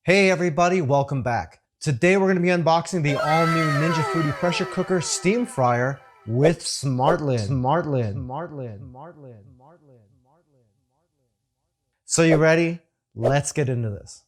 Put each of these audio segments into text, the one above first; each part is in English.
Hey everybody, welcome back. Today we're going to be unboxing the all-new Ninja Foodi pressure cooker steam fryer with smart lid. So you ready? Let's get into this.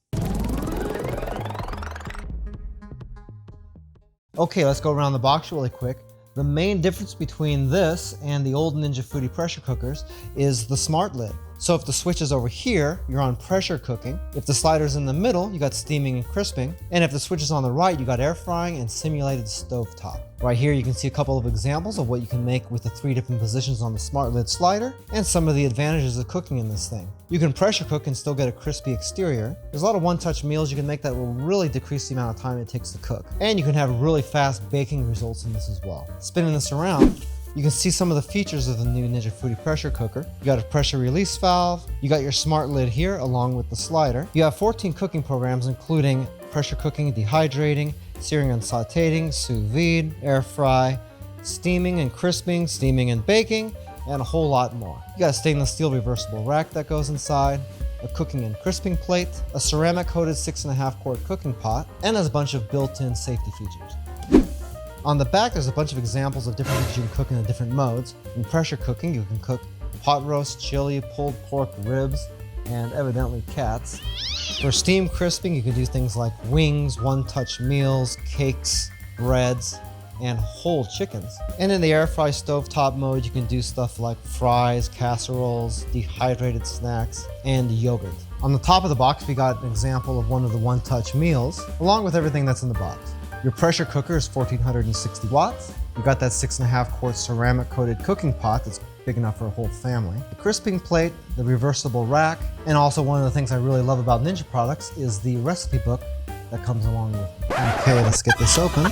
Okay, let's go around the box really quick. The main difference between this and the old Ninja Foodi pressure cookers is the smart lid. So if the switch is over here, you're on pressure cooking. If the slider's in the middle, you got steaming and crisping. And if the switch is on the right, you got air frying and simulated stovetop. Right here, you can see a couple of examples of what you can make with the 3 different positions on the smart lid slider and some of the advantages of cooking in this thing. You can pressure cook and still get a crispy exterior. There's a lot of one-touch meals you can make that will really decrease the amount of time it takes to cook. And you can have really fast baking results in this as well. Spinning this around, you can see some of the features of the new Ninja Foodi pressure cooker. You got a pressure release valve, you got your smart lid here along with the slider. You have 14 cooking programs including pressure cooking, dehydrating, searing and sauteing, sous vide, air fry, steaming and crisping, steaming and baking, and a whole lot more. You got a stainless steel reversible rack that goes inside, a cooking and crisping plate, a ceramic coated 6.5 quart cooking pot, and there's a bunch of built-in safety features. On the back, there's a bunch of examples of different things you can cook in the different modes. In pressure cooking, you can cook pot roast, chili, pulled pork, ribs, and evidently cats. For steam crisping, you can do things like wings, one-touch meals, cakes, breads, and whole chickens. And in the air fry stovetop mode, you can do stuff like fries, casseroles, dehydrated snacks, and yogurt. On the top of the box, we got an example of one of the one-touch meals, along with everything that's in the box. Your pressure cooker is 1460 watts. You got that 6.5 quart ceramic coated cooking pot that's big enough for a whole family. The crisping plate, the reversible rack, and also one of the things I really love about Ninja products is the recipe book that comes along with it. Okay, let's get this open.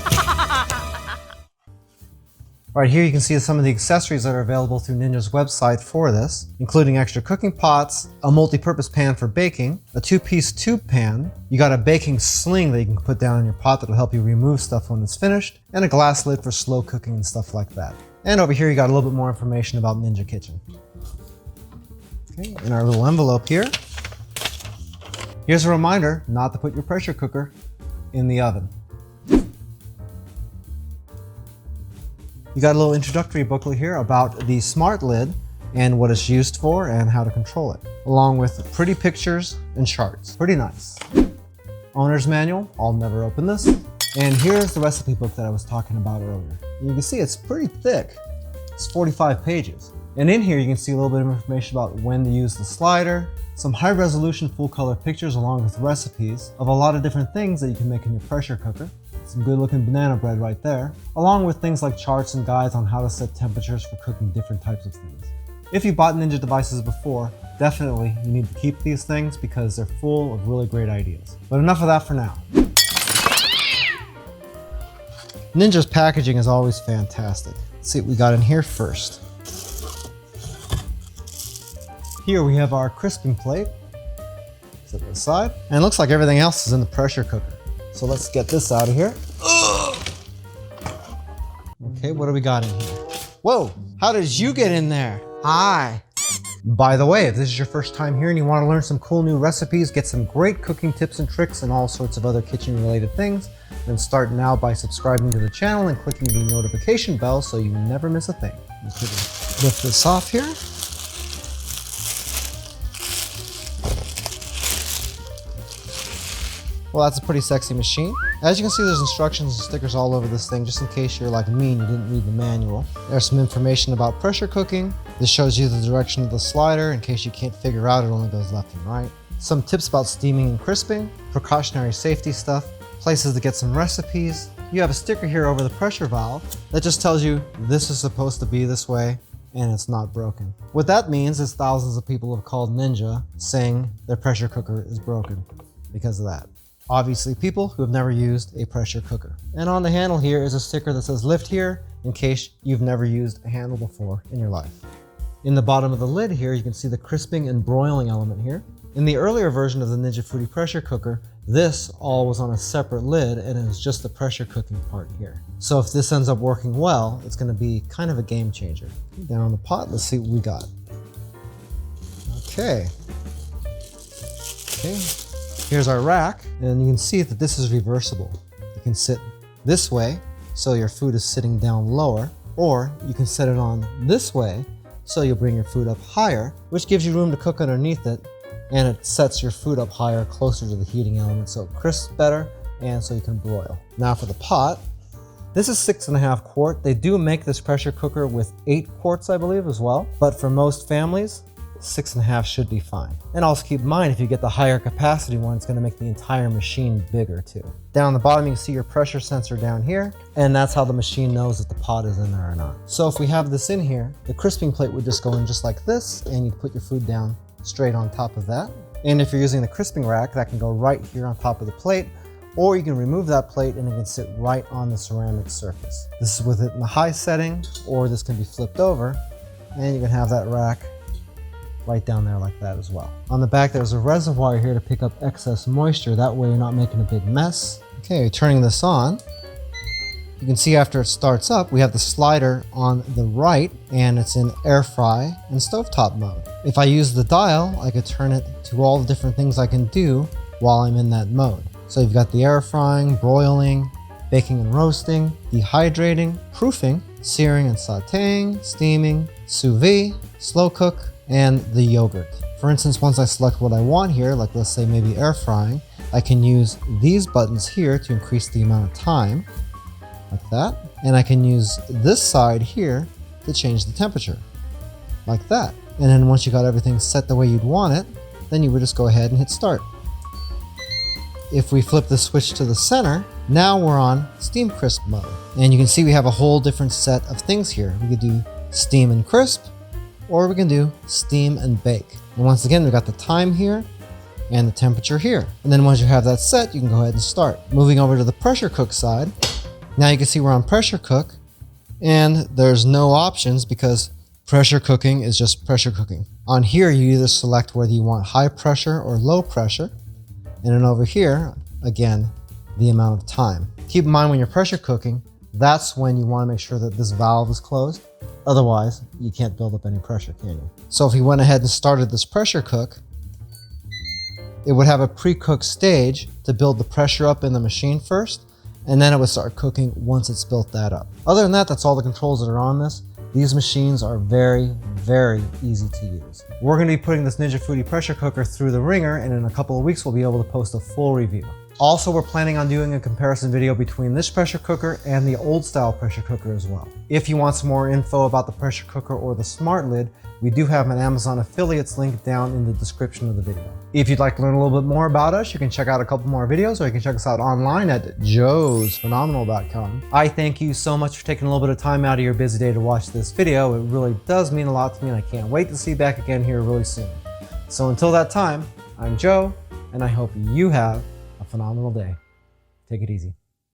Right here you can see some of the accessories that are available through Ninja's website for this, including extra cooking pots, a multi-purpose pan for baking, a 2-piece tube pan, you got a baking sling that you can put down in your pot that will help you remove stuff when it's finished, and a glass lid for slow cooking and stuff like that. And over here you got a little bit more information about Ninja Kitchen. Okay, in our little envelope here, here's a reminder not to put your pressure cooker in the oven. You got a little introductory booklet here about the smart lid and what it's used for and how to control it, along with pretty pictures and charts. Pretty nice. Owner's manual, I'll never open this. And here's the recipe book that I was talking about earlier. And you can see it's pretty thick. It's 45 pages. And in here you can see a little bit of information about when to use the slider, some high resolution full color pictures along with recipes of a lot of different things that you can make in your pressure cooker. Some good looking banana bread right there, along with things like charts and guides on how to set temperatures for cooking different types of things. If you bought Ninja devices before, definitely you need to keep these things because they're full of really great ideas. But enough of that for now. Ninja's packaging is always fantastic. Let's see what we got in here first. Here we have our crisping plate. Set it aside. And it looks like everything else is in the pressure cooker. So let's get this out of here. Okay, what do we got in here? Whoa, how did you get in there? Hi. By the way, if this is your first time here and you want to learn some cool new recipes, get some great cooking tips and tricks and all sorts of other kitchen related things, then start now by subscribing to the channel and clicking the notification bell so you never miss a thing. Let's lift this off here. Well, that's a pretty sexy machine. As you can see, there's instructions and stickers all over this thing, just in case you're like me and you didn't read the manual. There's some information about pressure cooking. This shows you the direction of the slider. In case you can't figure out, it only goes left and right. Some tips about steaming and crisping, precautionary safety stuff, places to get some recipes. You have a sticker here over the pressure valve that just tells you this is supposed to be this way and it's not broken. What that means is thousands of people have called Ninja saying their pressure cooker is broken because of that. Obviously people who have never used a pressure cooker. And on the handle here is a sticker that says lift here in case you've never used a handle before in your life. In the bottom of the lid here, you can see the crisping and broiling element here. In the earlier version of the Ninja Foodi pressure cooker, this all was on a separate lid and it was just the pressure cooking part here. So if this ends up working well, it's gonna be kind of a game changer. Down on the pot, let's see what we got. Okay. Here's our rack, and you can see that this is reversible. You can sit this way, so your food is sitting down lower, or you can set it on this way, so you'll bring your food up higher, which gives you room to cook underneath it, and it sets your food up higher, closer to the heating element, so it crisps better, and so you can broil. Now for the pot, this is 6.5 quart. They do make this pressure cooker with 8 quarts, I believe, as well, but for most families, 6.5 should be fine. And also keep in mind, if you get the higher capacity one, it's going to make the entire machine bigger too. Down the bottom, you can see your pressure sensor down here, and that's how the machine knows if the pot is in there or not. So if we have this in here, the crisping plate would just go in just like this, and you'd put your food down straight on top of that. And if you're using the crisping rack, that can go right here on top of the plate, or you can remove that plate and it can sit right on the ceramic surface. This is with it in the high setting, or this can be flipped over, and you can have that rack right down there like that as well. On the back, there's a reservoir here to pick up excess moisture. That way you're not making a big mess. Okay, turning this on. You can see after it starts up, we have the slider on the right, and it's in air fry and stovetop mode. If I use the dial, I could turn it to all the different things I can do while I'm in that mode. So you've got the air frying, broiling, baking and roasting, dehydrating, proofing, searing and sauteing, steaming, sous vide, slow cook, and the yogurt. For instance, once I select what I want here, like let's say maybe air frying, I can use these buttons here to increase the amount of time, like that. And I can use this side here to change the temperature, like that. And then once you got everything set the way you'd want it, then you would just go ahead and hit start. If we flip the switch to the center, now we're on steam crisp mode. And you can see we have a whole different set of things here. We could do steam and crisp, or we can do steam and bake. And once again, we've got the time here and the temperature here. And then once you have that set, you can go ahead and start. Moving over to the pressure cook side, now you can see we're on pressure cook, and there's no options because pressure cooking is just pressure cooking. On here, you either select whether you want high pressure or low pressure. And then over here, again, the amount of time. Keep in mind when you're pressure cooking, that's when you want to make sure that this valve is closed. Otherwise, you can't build up any pressure, can you? So if we went ahead and started this pressure cook, it would have a pre-cooked stage to build the pressure up in the machine first, and then it would start cooking once it's built that up. Other than that, that's all the controls that are on this. These machines are very, very easy to use. We're going to be putting this Ninja Foodi pressure cooker through the ringer, and in a couple of weeks, we'll be able to post a full review. Also, we're planning on doing a comparison video between this pressure cooker and the old style pressure cooker as well. If you want some more info about the pressure cooker or the smart lid, we do have an Amazon affiliates link down in the description of the video. If you'd like to learn a little bit more about us, you can check out a couple more videos, or you can check us out online at joesphenomenal.com. I thank you so much for taking a little bit of time out of your busy day to watch this video. It really does mean a lot to me, and I can't wait to see you back again here really soon. So until that time, I'm Joe, and I hope you have a phenomenal day. Take it easy.